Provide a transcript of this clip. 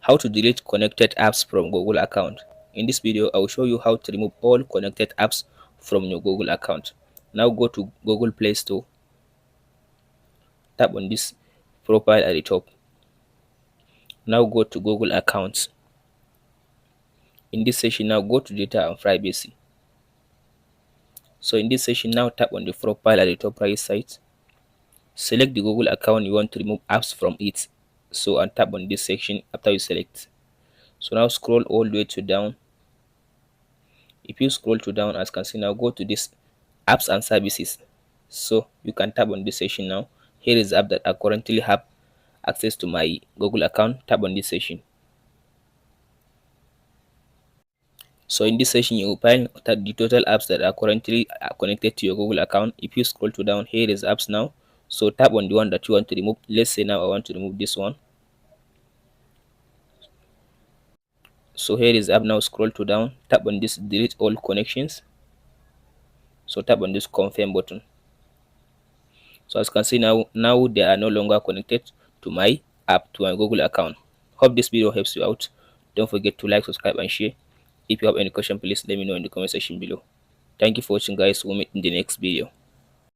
How to delete connected apps from Google account. In this video, I will show you how to remove all connected apps from your Google account. Now go to Google Play Store, tap on this profile at the top. Now go to Google accounts. In this section, now go to data and privacy. So in this section, now tap on the profile at the top right side. Select the Google account you want to remove apps from it. So and tap on this section after you select. So now scroll all the way to down. If you scroll to down, as you can see, now go to this apps and services. So you can tap on this section now. Here is the app that I currently have access to my Google account. Tap on this section. So in this section, you will find the total apps that are currently connected to your Google account. If you scroll to down, here is apps now. So tap on the one that you want to remove. Let's say now I want to remove this one. So here is the app now. Scroll to down, tap on this delete all connections. So tap on this confirm button. So as you can see now they are no longer connected to my app, to my Google account. Hope this video helps you out. Don't forget to like, subscribe and share. If you have any question, please let me know in the comment section below. Thank you for watching, guys. We'll meet in the next video.